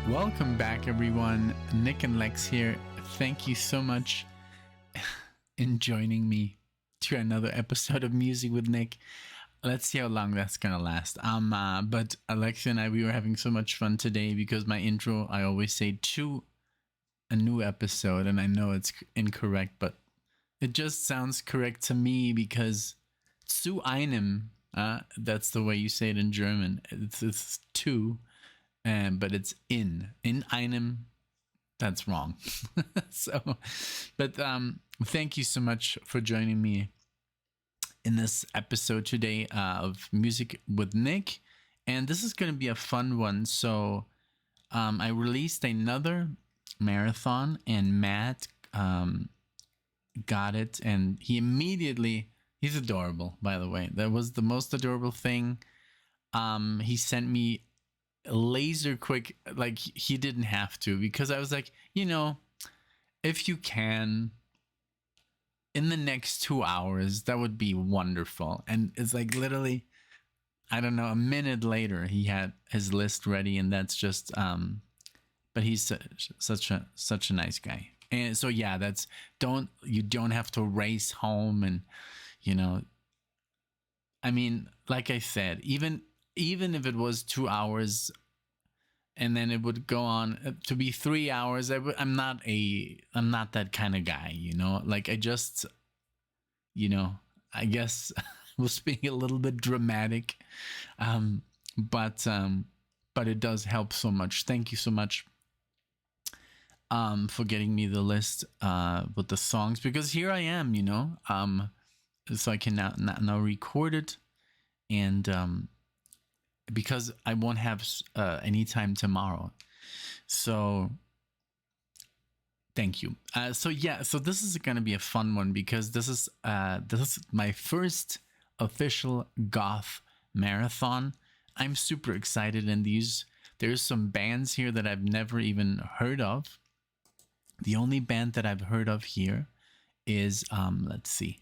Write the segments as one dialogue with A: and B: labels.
A: Welcome back, everyone. NicknLex here. Thank you so much in joining me to another episode of Music with Nick. Let's see how long that's gonna last. But Alexa and I, we were having so much fun today because my intro, I always say to a new episode, and I know it's incorrect, but it just sounds correct to me because zu einem, that's the way you say it in German. It's to. But it's in einem. That's wrong. So, but thank you so much for joining me in this episode today of Music with Nick, and this is going to be a fun one. So, I released another marathon, and Matt got it, and he's adorable. By the way, that was the most adorable thing. He sent me laser quick, like he didn't have to, because I was like, if you can in the next 2 hours, that would be wonderful. And it's like literally, I don't know, a minute later he had his list ready, and that's just but he's such a nice guy. And so yeah, you don't have to race home, and I mean, like I said, even if it was 2 hours and then it would go on to be 3 hours, I'm not that kind of guy, like I just, I guess I was being a little bit dramatic. But it does help so much. Thank you so much for getting me the list with the songs, because here I am, so I can now record it, and because I won't have any time tomorrow. So thank you. So this is going to be a fun one, because this is my first official goth marathon. I'm super excited, and there's some bands here that I've never even heard of. The only band that I've heard of here is let's see,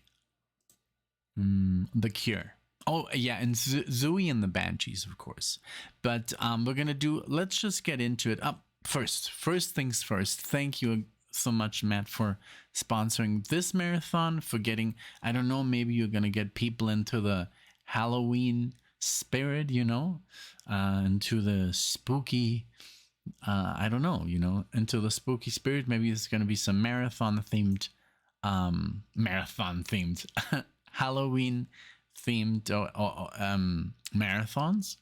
A: The Cure. Oh, yeah, and Siouxsie and the Banshees, of course. But we're going to let's just get into it. First things first, thank you so much, Matt, for sponsoring this marathon, for getting, I don't know, maybe you're going to get people into the Halloween spirit, into the spooky, I don't know, into the spooky spirit. Maybe there's going to be some marathon-themed, Halloween themed marathons.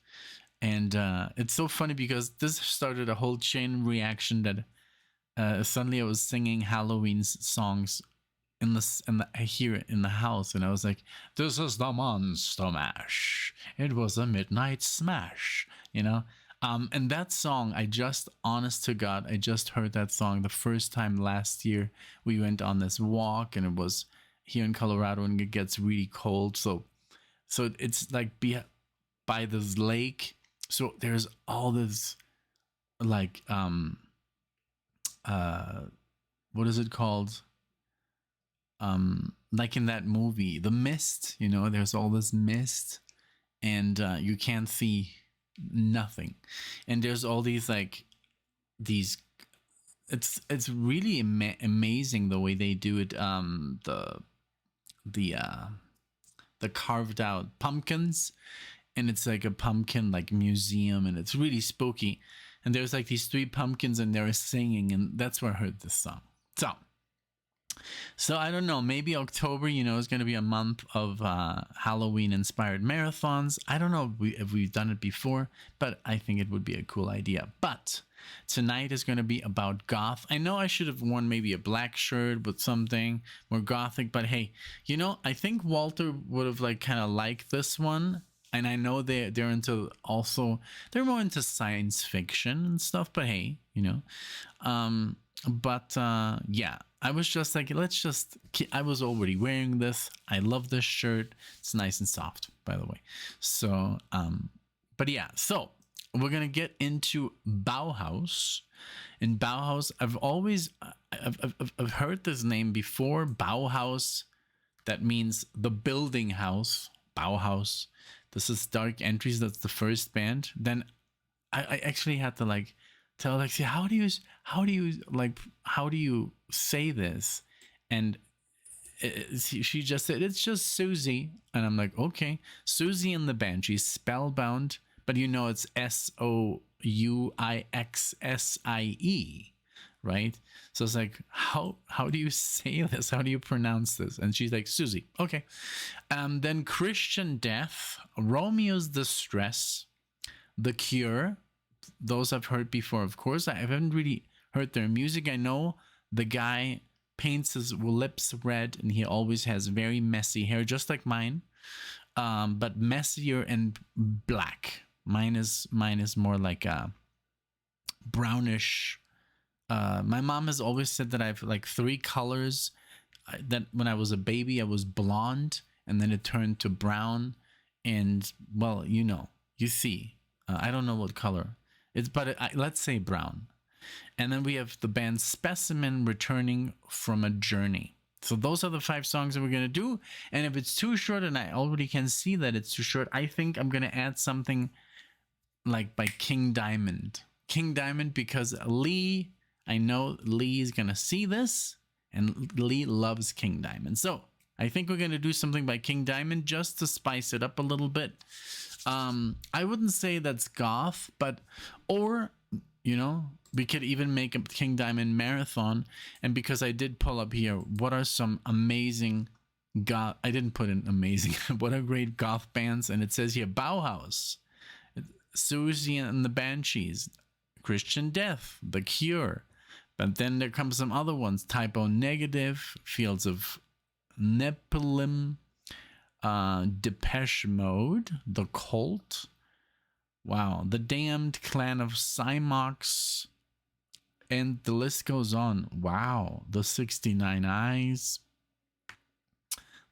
A: And it's so funny because this started a whole chain reaction that suddenly I was singing Halloween's songs here in the house, and I was like, this is the Monster Mash, it was a midnight smash, and that song, honest to God, I just heard that song the first time last year. We went on this walk, and it was here in Colorado, and it gets really cold, so it's like by this lake. So there's all this, like, what is it called? Like in that movie, The Mist, there's all this mist, and you can't see nothing. And there's all these, it's really amazing the way they do it. The carved out pumpkins, and it's like a pumpkin museum, and it's really spooky, and there's like these 3 pumpkins, and they're singing, and that's where I heard this song. So I don't know, maybe October, is going to be a month of Halloween inspired marathons. I don't know if we've done it before, but I think it would be a cool idea. But tonight is going to be about goth. I know I should have worn maybe a black shirt with something more gothic, but hey, I think Walter would have kind of liked this one. And I know they're into they're more into science fiction and stuff, but hey, yeah, I was just like, I was already wearing this. I love this shirt. It's nice and soft, by the way. So, but yeah, so we're going to get into Bauhaus. In Bauhaus, I've heard this name before, Bauhaus. That means the building house, Bauhaus. This is Dark Entries. That's the first band. Then I actually had to tell Alexia, how do you say this? And she just said, it's just Siouxsie. And I'm like, okay. Siouxsie and the Banshees, Spellbound, but you know it's Souixsie, right? So it's like, how do you say this? How do you pronounce this? And she's like, Siouxsie. Okay. Then Christian Death, Romeo's Distress, The Cure. Those I've heard before, of course. I haven't really heard their music. I know the guy paints his lips red and he always has very messy hair, just like mine, but messier and black. Mine is more like a brownish. My mom has always said that I have like 3 colors. That when I was a baby, I was blonde, and then it turned to brown, and well, you see. I don't know what color it's, but let's say brown. And then we have the band Specimen, Returning from a Journey. So those are the 5 songs that we're going to do. And if it's too short, and I already can see that it's too short, I think I'm going to add something like by King Diamond. King Diamond, because Lee, I know Lee is going to see this, and Lee loves King Diamond. So I think we're going to do something by King Diamond just to spice it up a little bit. I wouldn't say that's goth, but, or, we could even make a King Diamond marathon. And because I did pull up here, what are some amazing goth, I didn't put in amazing, what are great goth bands? And it says here, Bauhaus, Siouxsie and the Banshees, Christian Death, The Cure. But then there comes some other ones, Typo Negative, Fields of Nephilim, Depeche Mode, The Cult, wow, The Damned, Clan of Cymox, and the list goes on. Wow, The 69 Eyes,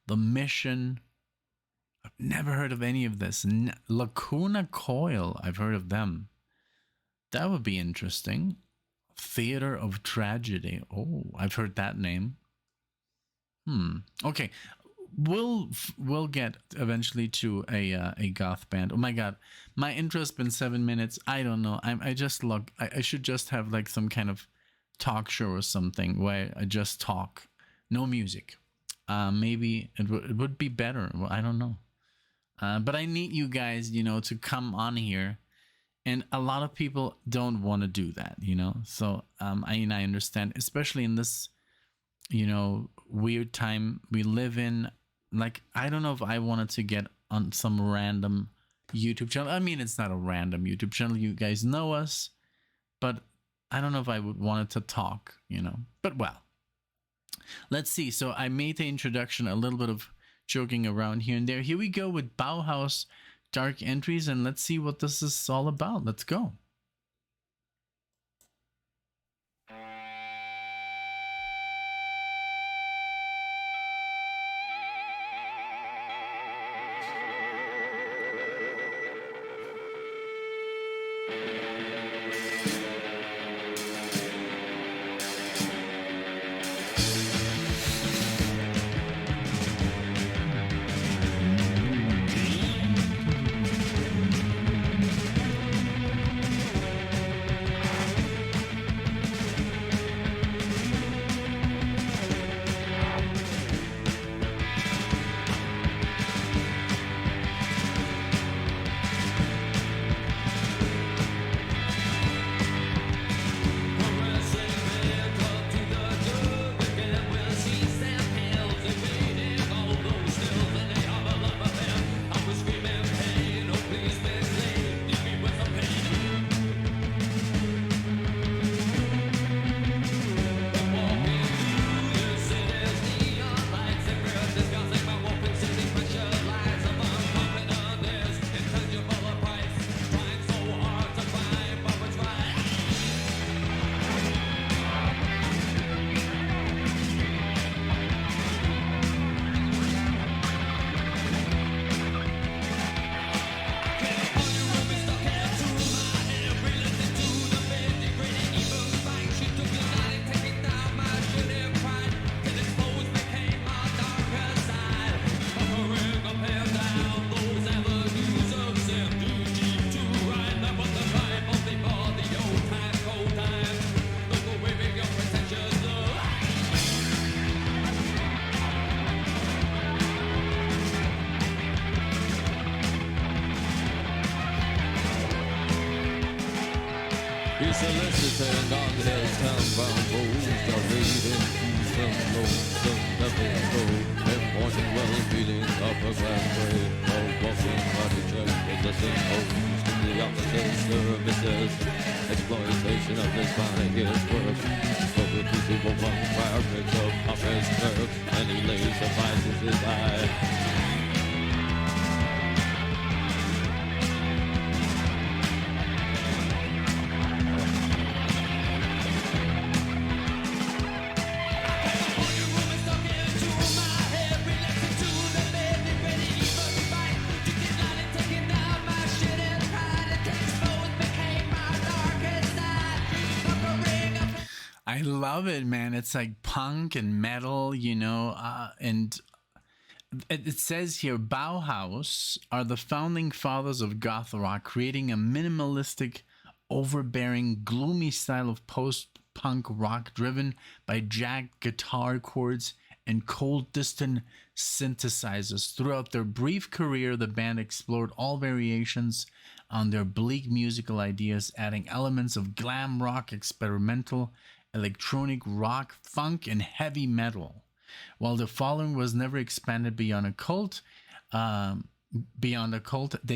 A: The Mission. I've never heard of any of this. Lacuna Coil, I've heard of them. That would be interesting. Theater of Tragedy. Oh, I've heard that name. Okay. We'll get eventually to a goth band. Oh my god, my intro's been 7 minutes. I don't know. I should just have like some kind of talk show or something where I just talk, no music. Maybe it would be better. Well, I don't know. But I need you guys, to come on here, and a lot of people don't want to do that, So I understand, especially in this, weird time we live in. Like, I don't know if I wanted to get on some random YouTube channel. I mean, it's not a random YouTube channel. You guys know us. But I don't know if I would want it to talk, But, well, let's see. So I made the introduction, a little bit of joking around here and there. Here we go with Bauhaus Dark Entries. And let's see what this is all about. Let's go.
B: soliciting on his town-bound foes, the reading some lonesome episode. In morning well meeting up a glass grave, no walking body check with the same hose. The opposite services, exploitation of his body is work. So the people want fabrics of his nerve, and he lays suffices his eye.
A: I love it, man. It's like punk and metal, you know, and it says here Bauhaus are the founding fathers of goth rock, creating a minimalistic, overbearing, gloomy style of post-punk rock driven by jagged guitar chords and cold, distant synthesizers. Throughout their brief career, the band explored all variations on their bleak musical ideas, adding elements of glam rock, experimental, electronic rock, funk, and heavy metal. While the following was never expanded beyond a cult, they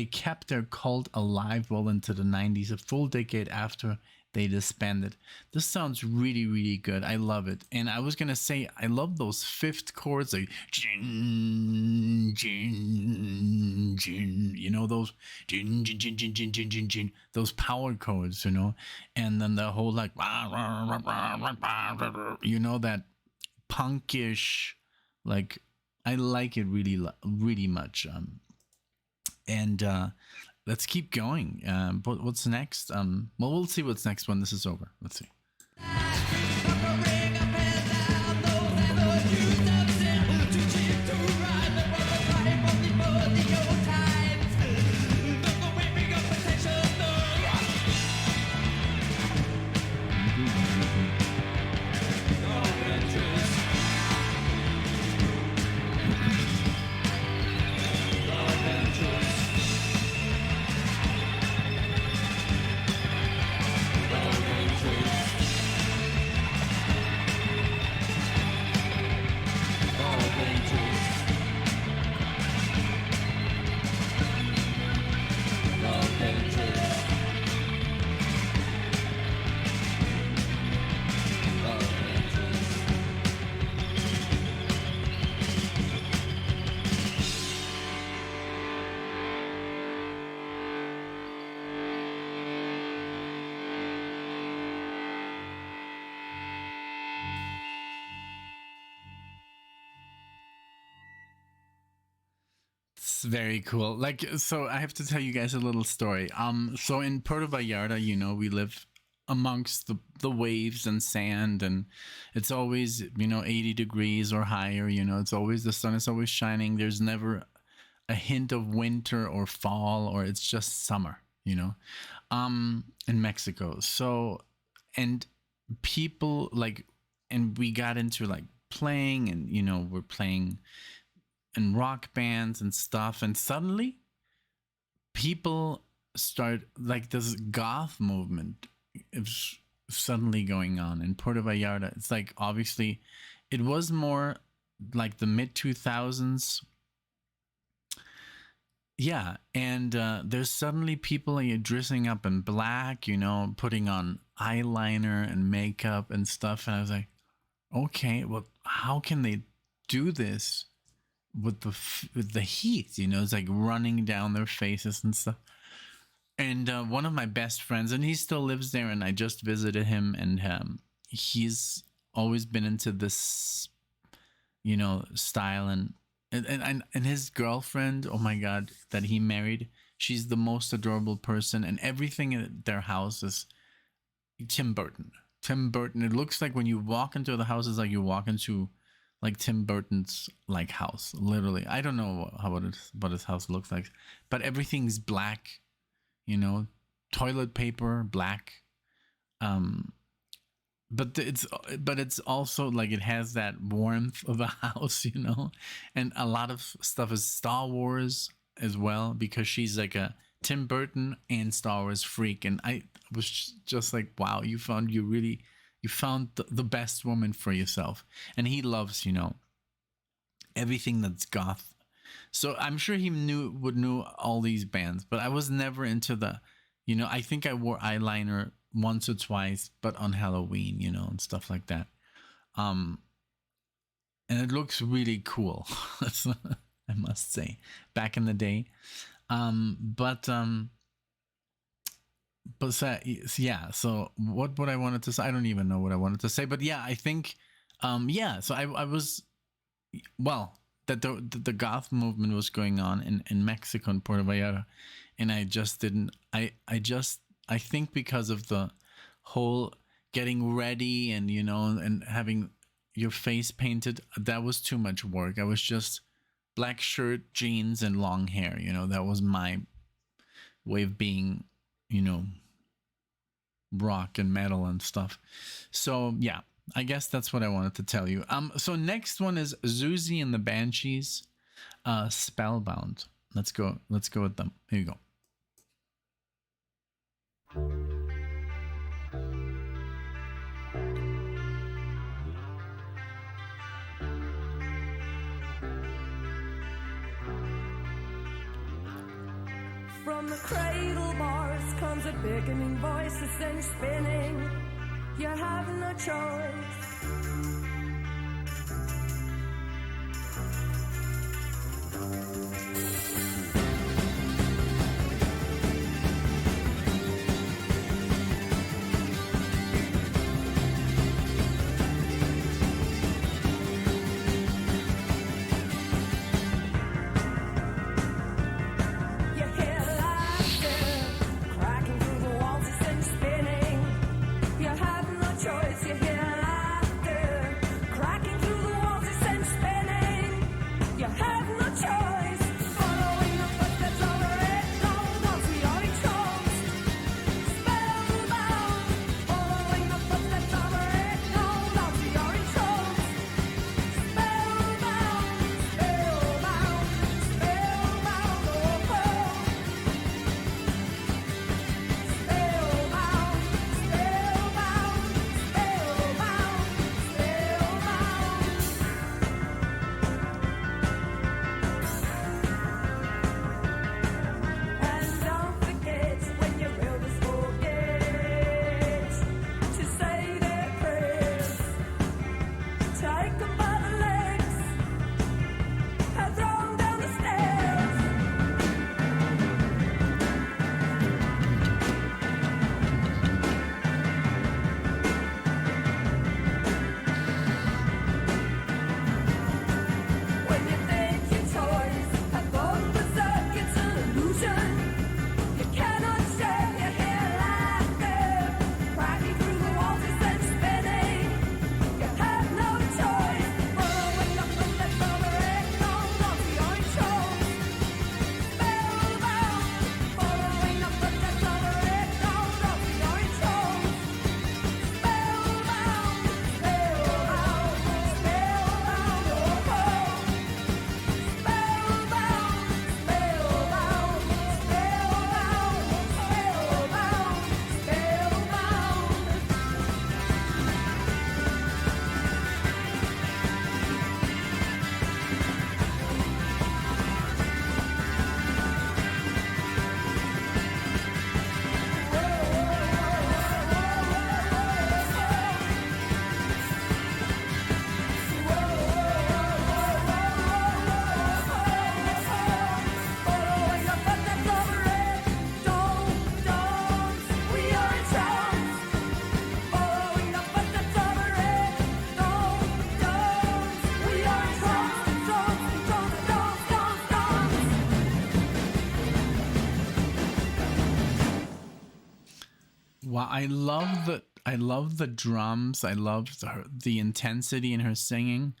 A: kept their cult alive well into the 90s, a full decade after they disbanded. This sounds really, really good. I love it. And I was going to say, I love those fifth chords, like, jin, jin, jin, you know, those, jin, jin, jin, jin, jin, jin, jin, jin, those power chords, you know, and then the whole, like, you know, that punkish, like, I like it really, really much. And let's keep going. What's next? Well, we'll see what's next when this is over. Let's see. Very cool. Like, so I have to tell you guys a little story. So in Puerto Vallarta, you know, we live amongst the waves and sand, and it's always, you know, 80 degrees or higher. You know, it's always, the sun is always shining. There's never a hint of winter or fall, or it's just summer, you know, in Mexico. So, and people like, and we got into like playing, and, you know, we're playing in rock bands and stuff, and suddenly people start, like, this goth movement is suddenly going on in Puerto Vallarta. It's like, obviously it was more like the mid 2000s, yeah, and there's suddenly people like dressing up in black, you know, putting on eyeliner and makeup and stuff, and I was like, okay, well, how can they do this with the heat, you know? It's like running down their faces and stuff. And one of my best friends, and he still lives there, and I just visited him, and he's always been into this, you know, style, and his girlfriend, oh my god, that he married, she's the most adorable person, and everything in their house is Tim Burton. It looks like when you walk into the house, it's like you walk into like Tim Burton's like house, literally. I don't know what his house looks like, but everything's black, you know, toilet paper black, but it's also like it has that warmth of a house, you know, and a lot of stuff is Star Wars as well, because she's like a Tim Burton and Star Wars freak, and I was just like, wow, you found the best woman for yourself, and he loves everything that's goth. So I'm sure he would know all these bands, but I was never into I think I wore eyeliner once or twice, but on Halloween, and stuff like that. Um, and it looks really cool. I must say, back in the day. But yeah. So what I wanted to say, I don't even know what I wanted to say, but yeah, I think, yeah. So I was, well, that the goth movement was going on in Mexico and Puerto Vallarta, and I just didn't. I think because of the whole getting ready and and having your face painted, that was too much work. I was just black shirt, jeans, and long hair. That was my way of being, rock and metal and stuff. So yeah, I guess that's what I wanted to tell you. So next one is Siouxsie and the Banshees, Spellbound. Let's go with them. Here you go.
C: From the cradle bars comes a beckoning voice, the thing spinning. You have no choice.
A: Wow, I love the drums. I love the intensity in her singing.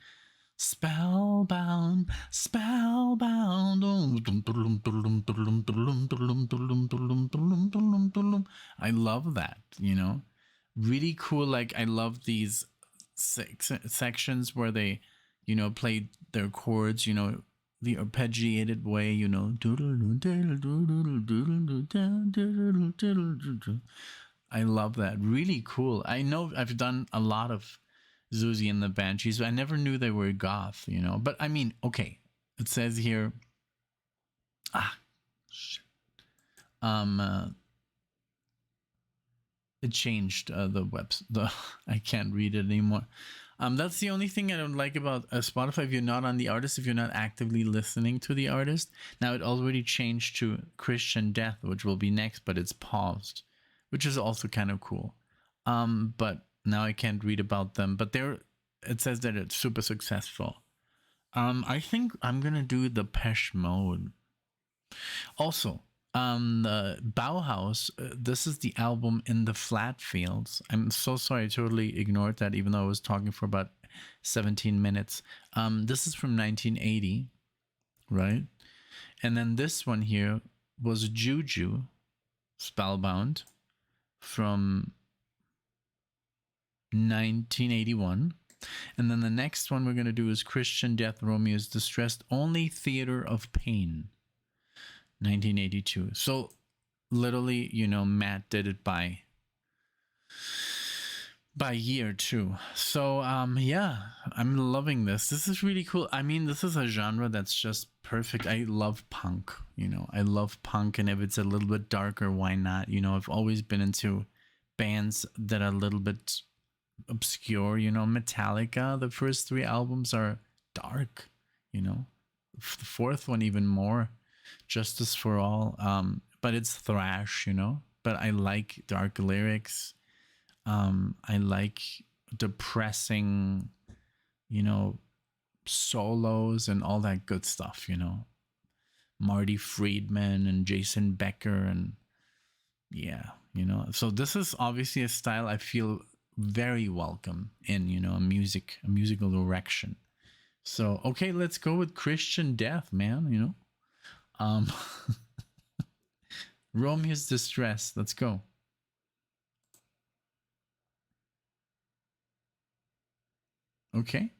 A: Spellbound, spellbound. I love that, Really cool. Like, I love these sections where they, play their chords, the arpeggiated way, you know. I love that. Really cool. I know I've done a lot of Siouxsie and the Banshees, but I never knew they were goth, you know. But I mean, okay, it says here. Shit. It changed the I can't read it anymore. That's the only thing I don't like about Spotify. If you're not on the artist, if you're not actively listening to the artist, now it already changed to Christian Death, which will be next, but it's paused, which is also kind of cool. But now I can't read about them. But it says that it's super successful. I think I'm gonna do the Depeche Mode. Also, the Bauhaus, this is the album In the Flat Fields. I'm so sorry, I totally ignored that, even though I was talking for about 17 minutes. This is from 1980, right? And then this one here was Juju, Spellbound, from 1981. And then the next one we're going to do is Christian Death, Romeo's Distressed Only Theater of Pain, 1982. So literally, you know, Matt did it by year too. So yeah, I'm loving this. This is really cool. I mean, this is a genre that's just perfect. I love punk, you know. I love punk, and if it's a little bit darker, why not? You know, I've always been into bands that are a little bit obscure, you know. Metallica, the first 3 albums are dark, you know. The fourth one even more. Justice for All, but it's thrash, you know. But I like dark lyrics. I like depressing, you know, solos and all that good stuff, you know. Marty Friedman and Jason Becker, and yeah, you know. So this is obviously a style I feel very welcome in, you know, a musical direction. So okay, let's go with Christian Death, man, you know. Romeo's Distress. Let's go. Okay.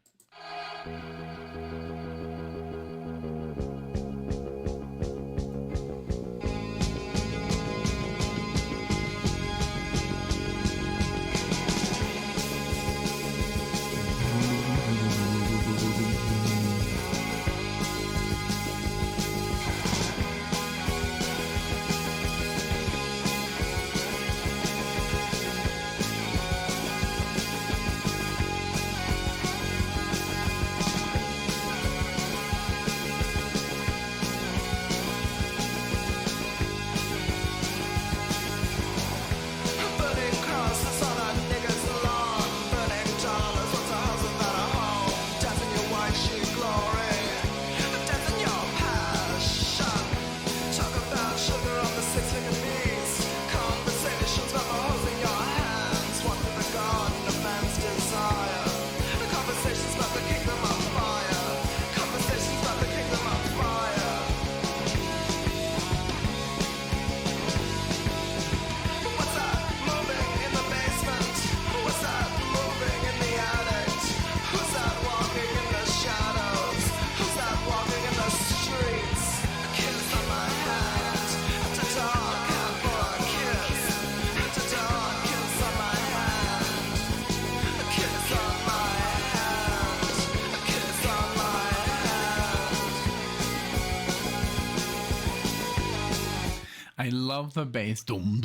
A: I love the bass. And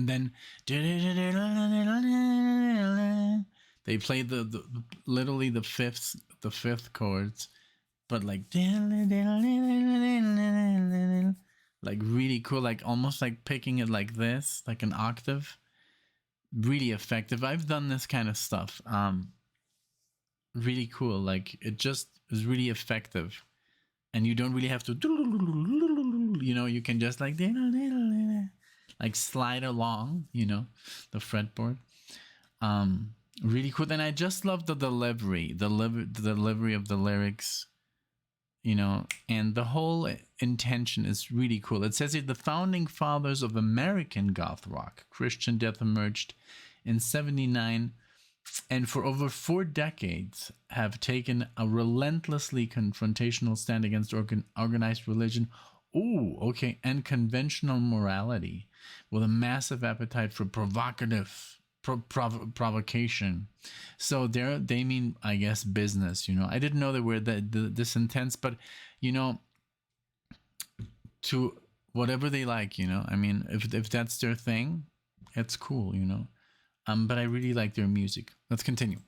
A: then they play the literally the fifth chords, but like really cool, like almost like picking it like this, like an octave. Really effective. I've done this kind of stuff. Really cool. Like it just is really effective. And you don't really have to, you know, you can just like slide along, you know, the fretboard. Really cool. And I just love the delivery of the lyrics, you know, and the whole intention is really cool. It says here, the founding fathers of American goth rock, Christian Death, emerged in 1979 and for over 4 decades have taken a relentlessly confrontational stand against organized religion, and conventional morality, with a massive appetite for provocation. So they mean, I guess, business. I didn't know they were this intense, but to whatever they like. I mean, if that's their thing, it's cool. But I really like their music. Let's continue.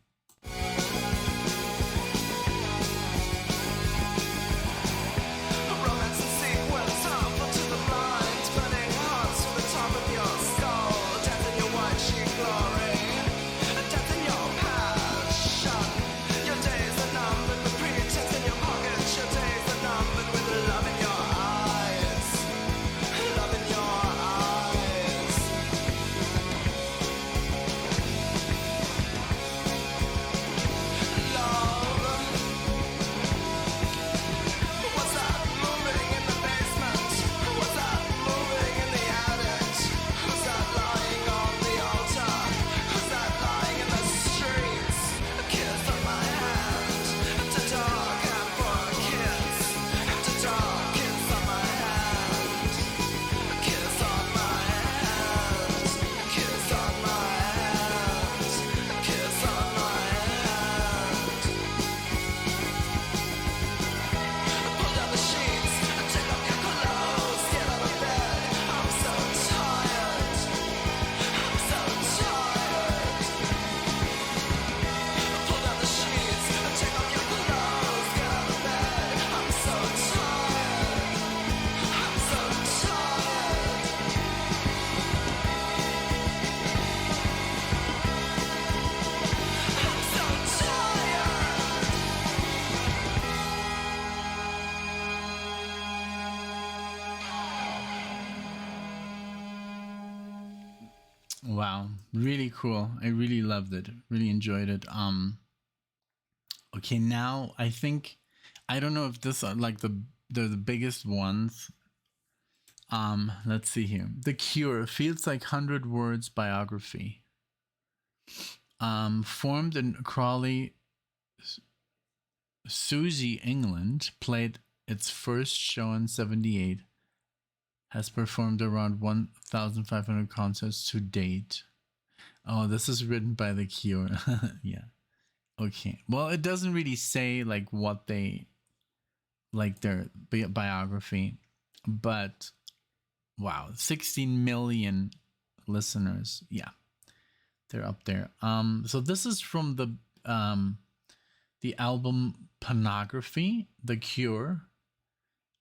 A: Wow, really cool. I really loved it. Really enjoyed it. Okay, now I don't know if this are like they're the biggest ones. Let's see here. The Cure, Feels Like 100 Words biography. Formed in Crawley, Siouxsie, England, played its first show in 1978. Has performed around 1,500 concerts to date. Oh, this is written by The Cure. Yeah. Okay. Well, it doesn't really say like what they like their biography, but wow, 16 million listeners. Yeah. They're up there. So this is from the album Pornography, The Cure.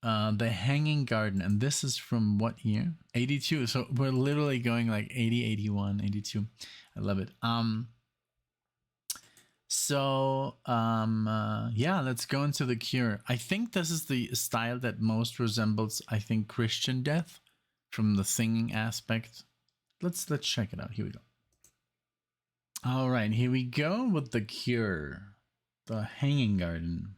A: The Hanging Garden, and this is from what year? 82. So we're literally going like 80, 81, 82. I love it. Yeah, let's go into The Cure. I think this is the style that most resembles, Christian death from the singing aspect. Let's check it out. Here we go. All right, here we go with The Cure, The Hanging Garden.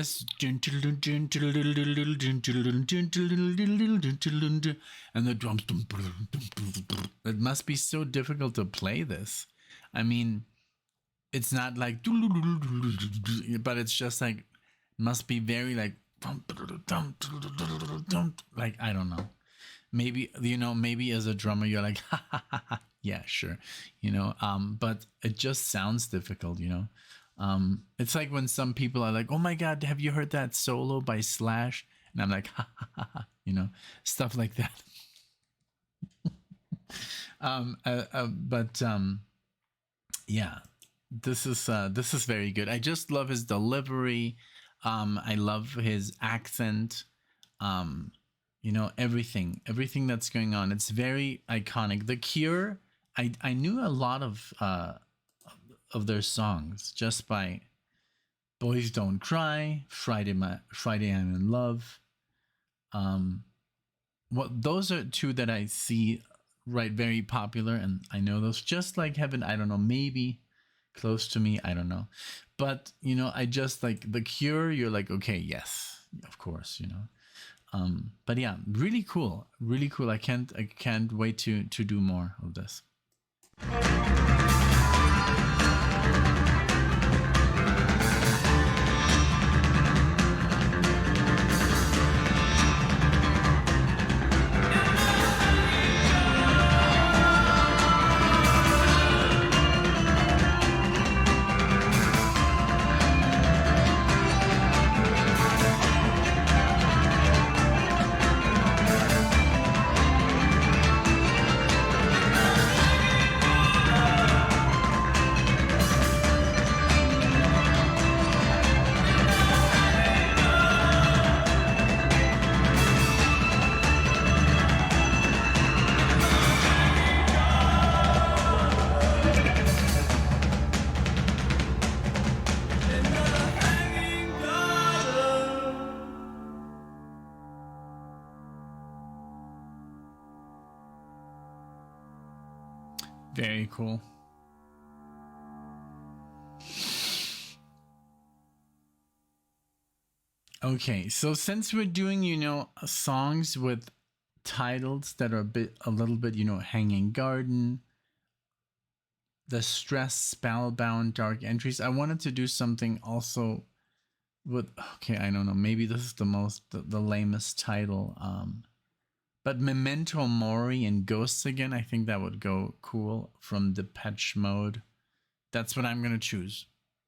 A: just and the drums. It must be so difficult to play this. I mean, it's not like, but it's just like, must be very like I don't know. Maybe, maybe as a drummer you're like, ha, ha, ha, ha. Yeah, sure, but it just sounds difficult. It's like when some people are like, oh my god, have you heard that solo by Slash? And I'm like, ha, ha, ha, ha, stuff like that. Yeah, this is very good. I just love his delivery. I love his accent. Everything that's going on. It's very iconic. The Cure, I knew a lot of their songs just by Boys Don't Cry, Friday I'm in Love. Those are two that I see very popular, and I know those. Just Like Heaven, I don't know, maybe Close to Me, I don't know. But, I just like The Cure, you're like, okay, yes, of course, But yeah, really cool. Really cool. I can't wait to do more of this. Very cool. Okay, so since we're doing, songs with titles that are a little bit, Hanging Garden, The Stress, Spellbound, Dark Entries, I wanted to do something also with, okay, I don't know, maybe this is the lamest title, but Memento Mori and Ghosts Again, I think that would go cool, from Depeche Mode. That's what I'm going to choose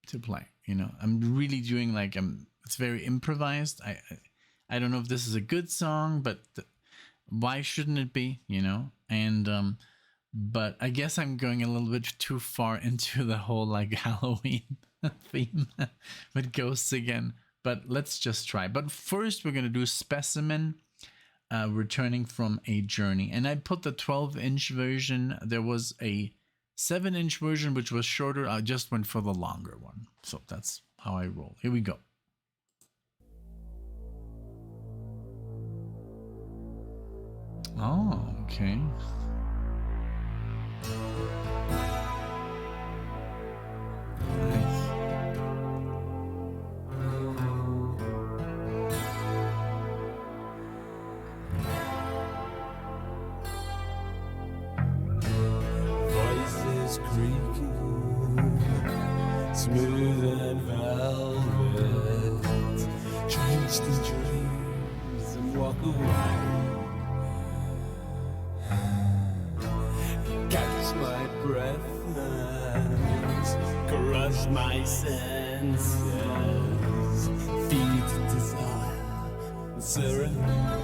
A: to play. I'm really doing it's very improvised. I don't know if this is a good song, but why shouldn't it be, And, but I guess I'm going a little bit too far into the whole Halloween theme with Ghosts Again, but let's just try. But first we're going to do Specimen, Returning from a Journey. And I put the 12-inch version. There was a 7-inch version, which was shorter. I just went for the longer one. So that's how I roll. Here we go. Oh, okay. Nice.
D: Voices creaking, smooth and velvet, drenched in dreams and walk away. Catch my breath and crush my senses, feed desire and surrender.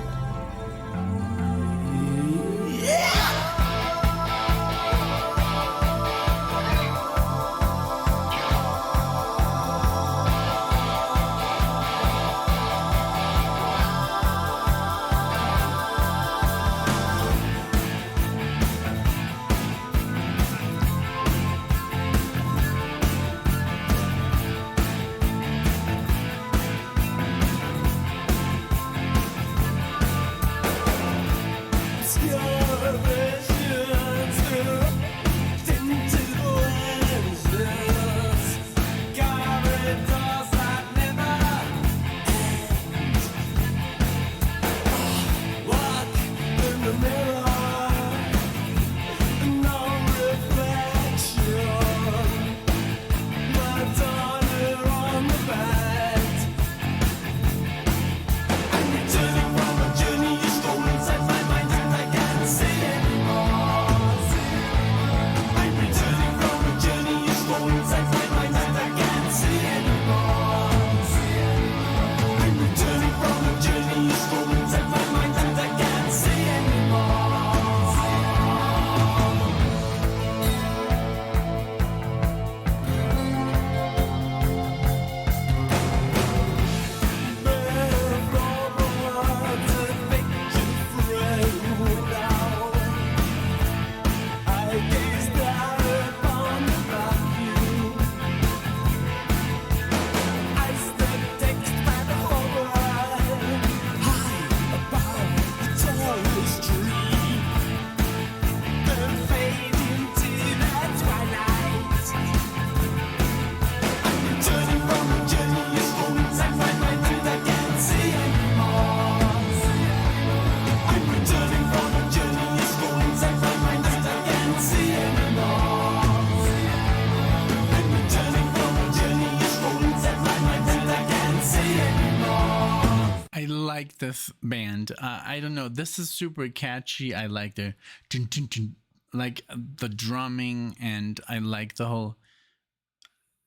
A: I like this band. I don't know. This is super catchy. I like the dun, dun, dun, like the drumming, and I like the whole.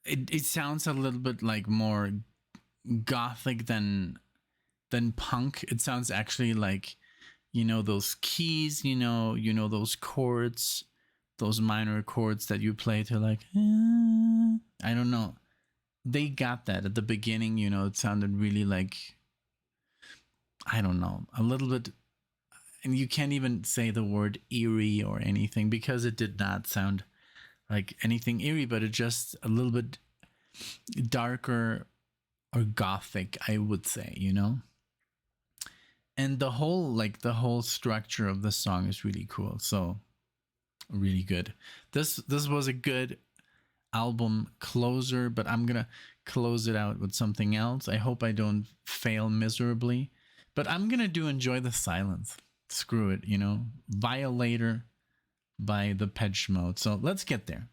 A: It sounds a little bit like more gothic than punk. It sounds actually like, you know, those keys, you know those chords, those minor chords that you play to like, I don't know. They got that at the beginning, you know, it sounded really like, I don't know, a little bit, and you can't even say the word eerie or anything because it did not sound like anything eerie, but it just a little bit darker or gothic, I would say, you know? And the whole structure of the song is really cool. So really good. This was a good album closer, but I'm gonna close it out with something else. I hope I don't fail miserably, but I'm gonna Enjoy the Silence. Screw it, you know. Violator by Depeche Mode. So let's get there.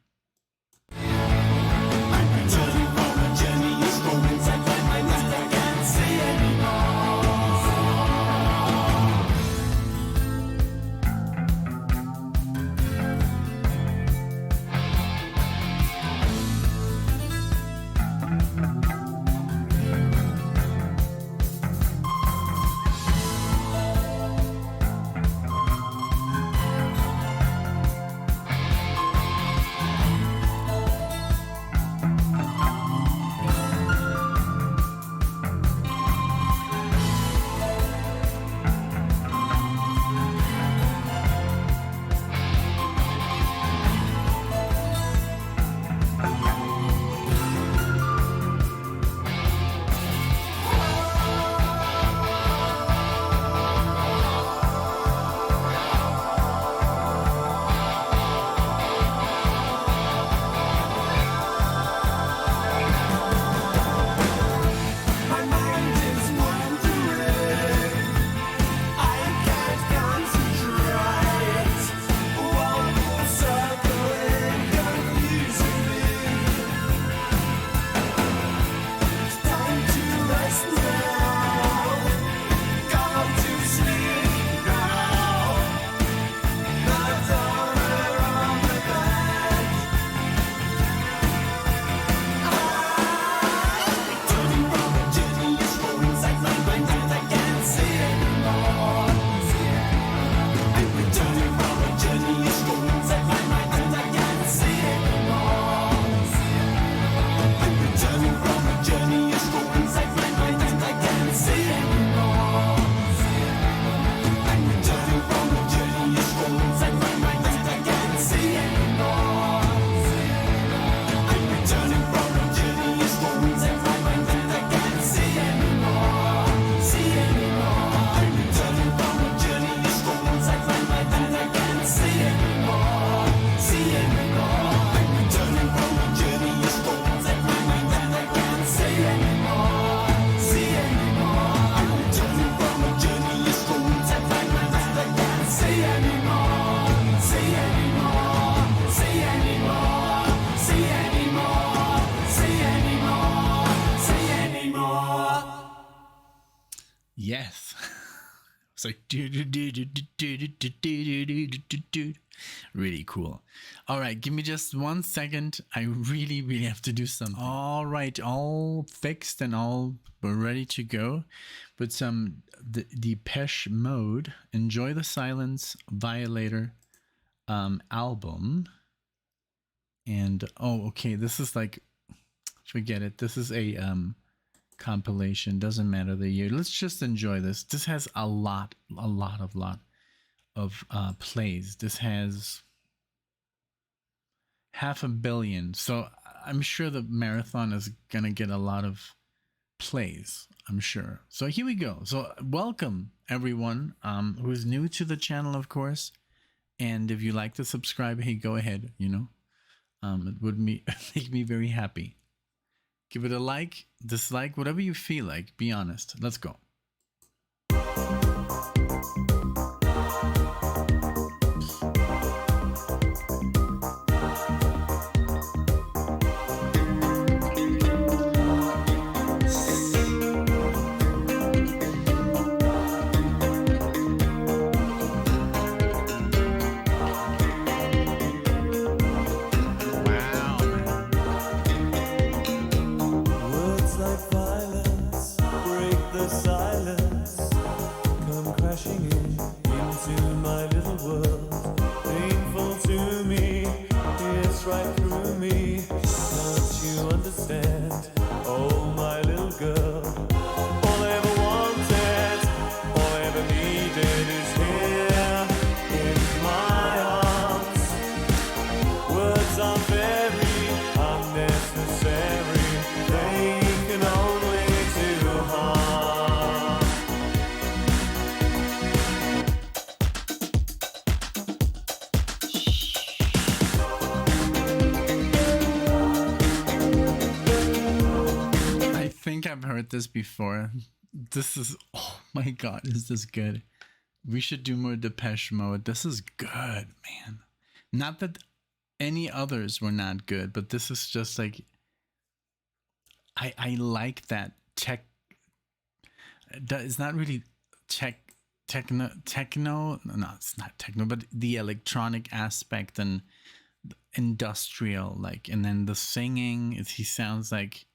A: Yes. It's like really cool. All right, give me just 1 second. I really have to do something. All right, all fixed and all ready to go with some Depeche Mode. Enjoy the Silence Violator album. And okay, this is like, forget it. This is a compilation, doesn't matter the year. Let's just enjoy this. This has a lot of plays. This has 500 million, so I'm sure the marathon is gonna get a lot of plays, I'm sure. So here we go. So welcome everyone who is new to the channel, of course, and if you like to subscribe, hey, go ahead, you know. It would make me very happy. Give it a like, dislike, whatever you feel like. Be honest. Let's go. this before. This is, oh my god, is this good? We should do more Depeche Mode. This is good, man. Not that any others were not good, but this is just like, I like that tech. It's not really techno. No, it's not techno, but the electronic aspect and industrial, like, and then the singing. He sounds like,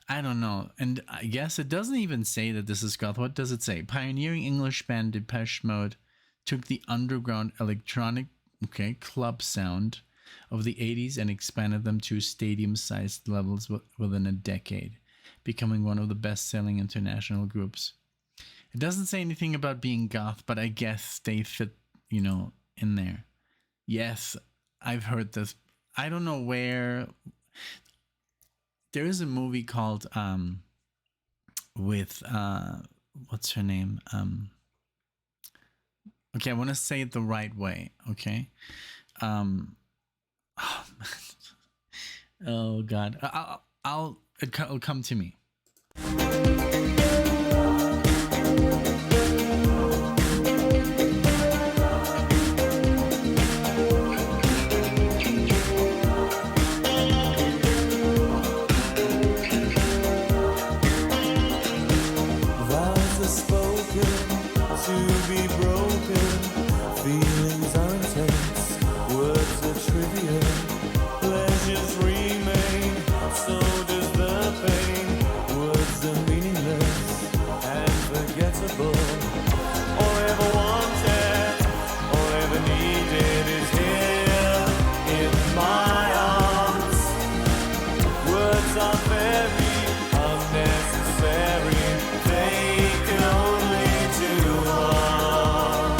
A: I don't know. And I guess it doesn't even say that this is Goth. What does it say? Pioneering English band Depeche Mode took the underground electronic, club sound of the 80s and expanded them to stadium-sized levels within a decade, becoming one of the best-selling international groups. It doesn't say anything about being goth, but I guess they fit, in there. Yes, I've heard this. I don't know where. There is a movie called with what's her name? Okay, I want to say it the right way. Okay. Oh God, it'll come to me.
D: Vows are spoken to be broken. Feelings are intense. Words are trivial. Pleasures remain. So does the pain. Words are meaningless and forgettable. All I ever wanted, all I ever needed is here in my arms. Words are very unnecessary. They can only do harm.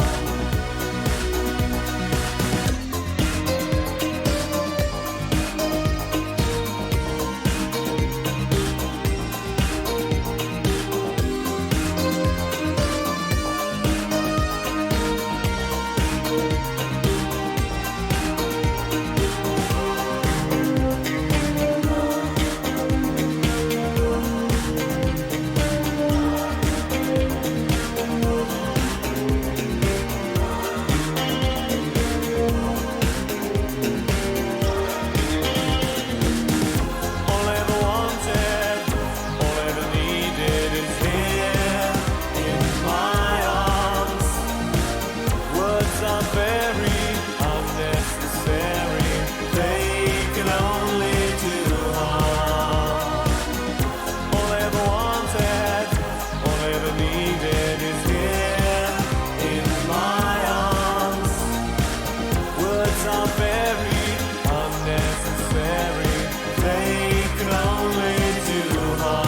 D: All I ever wanted, all I ever needed is here in my arms. Words are very unnecessary. They can only do harm. All I ever wanted, all I ever needed is here in my arms. Words are very unnecessary. They can only do harm.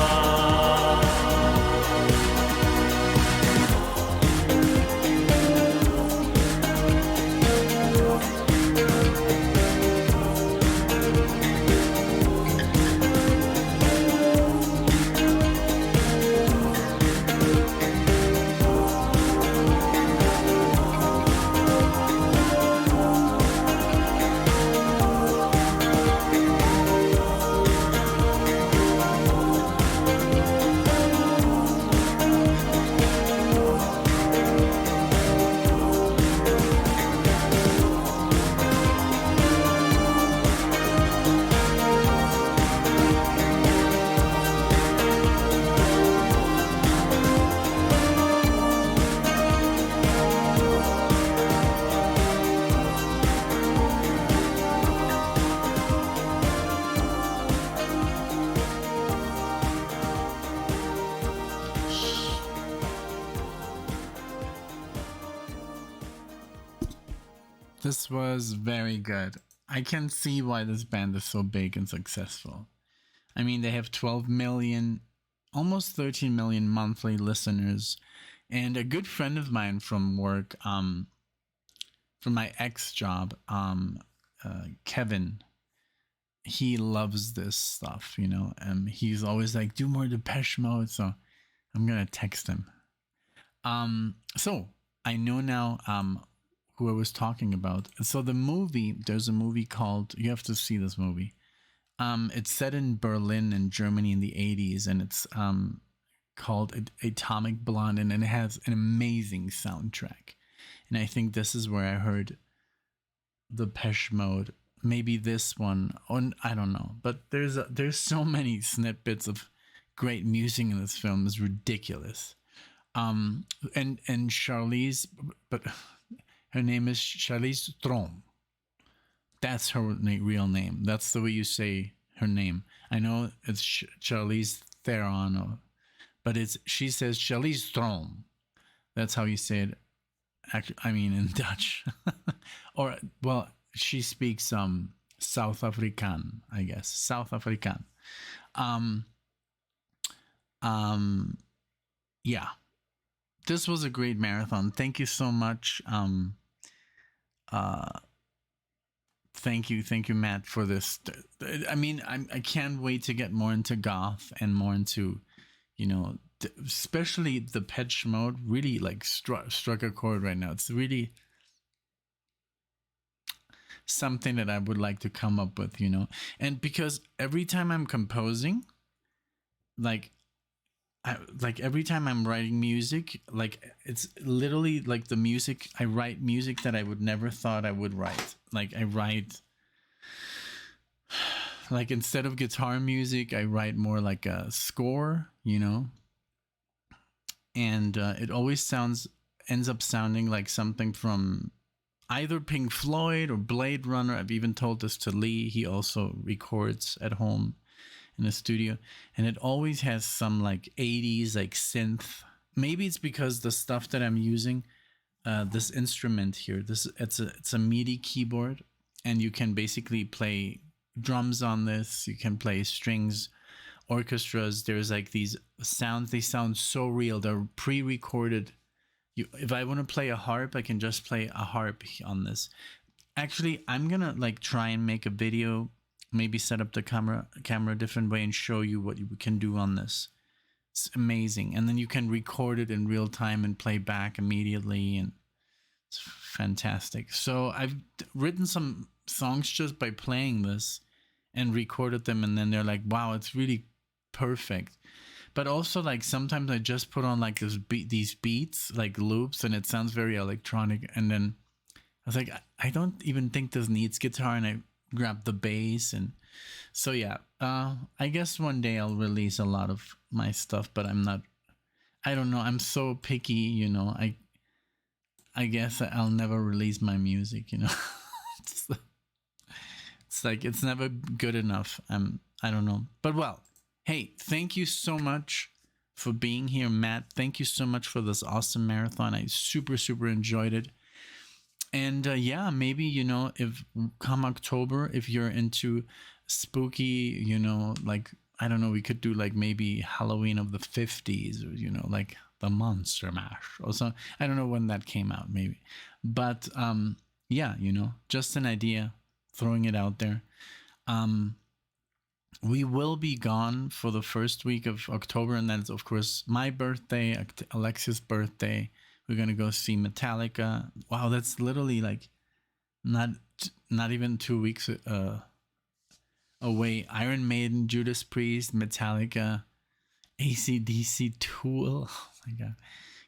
A: This was very good. I can see why this band is so big and successful. I mean, they have 12 million, almost 13 million monthly listeners. And a good friend of mine from work, from my ex job, Kevin, he loves this stuff, he's always like, do more Depeche Mode. So I'm going to text him. So I know now, who I was talking about. So there's a movie called, you have to see this movie. It's set in Berlin and Germany in the 80s, and it's called Atomic Blonde, and it has an amazing soundtrack. And I think this is where I heard the Depeche Mode. Maybe this one, or I don't know. But there's so many snippets of great music in this film. It's ridiculous. And Charlize, but her name is Charlize Theron. That's her real name. That's the way you say her name. I know it's Charlize Theron, but she says Charlize Theron. That's how you say it. Actually, I mean in Dutch, or well, she speaks South African, I guess. South African. Yeah. This was a great marathon. Thank you so much. Thank you, Matt, for this. I mean, I can't wait to get more into goth and more into, especially the Depeche Mode. Really, like struck a chord right now. It's really something that I would like to come up with, and because every time I'm composing, every time I'm writing music, it's literally like the music. I write music that I would never thought I would write. Like I write, instead of guitar music, I write more like a score, and it always ends up sounding like something from either Pink Floyd or Blade Runner. I've even told this to Lee. He also records at home in the studio, and it always has some 80s synth. Maybe it's because the stuff that I'm using, this instrument here, it's a MIDI keyboard, and you can basically play drums on this. You can play strings, orchestras. There's these sounds. They sound so real. They're pre-recorded. If I want to play a harp, I can just play a harp on this. Actually, I'm gonna try and make a video. Maybe set up the camera a different way and show you what you can do on this. It's amazing. And then you can record it in real time and play back immediately. And it's fantastic. So I've written some songs just by playing this and recorded them. And then they're like, wow, it's really perfect. But also sometimes I just put on these beats, loops, and it sounds very electronic. And then I was like, I don't even think this needs guitar. And I grab the bass, and so yeah, I guess one day I'll release a lot of my stuff, but I don't know, I'm so picky, I guess I'll never release my music, it's it's never good enough. I don't know, but well, hey, thank you so much for being here, Matt. Thank you so much for this awesome marathon. I super enjoyed it. And yeah, maybe, if come October, if you're into spooky, I don't know, we could do maybe Halloween of the 50s, or, the Monster Mash or something. I don't know when that came out, maybe. But yeah, just an idea, throwing it out there. We will be gone for the first week of October, and that's, of course, my birthday, Alexia's birthday. We're gonna go see Metallica. Wow, that's literally not even 2 weeks away. Iron Maiden, Judas Priest, Metallica, AC/DC, Tool. Oh my god,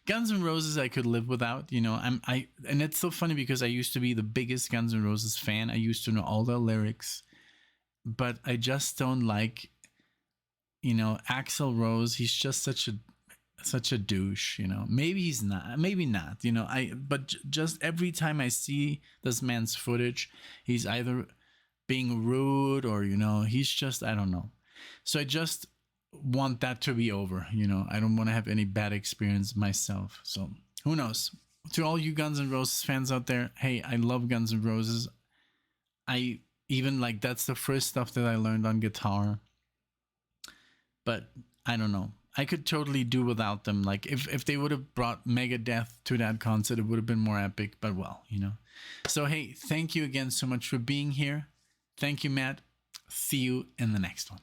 A: Guns N' Roses I could live without. And it's so funny because I used to be the biggest Guns N' Roses fan. I used to know all the lyrics, but I just don't like. Axl Rose. He's just such a douche, maybe he's not, maybe not, but just every time I see this man's footage, he's either being rude or, he's just, I don't know. So I just want that to be over, I don't want to have any bad experience myself. So who knows? To all you Guns N' Roses fans out there, hey, I love Guns N' Roses. I even that's the first stuff that I learned on guitar, but I don't know. I could totally do without them. If they would have brought Megadeth to that concert, it would have been more epic. But well, So hey, thank you again so much for being here. Thank you, Matt. See you in the next one.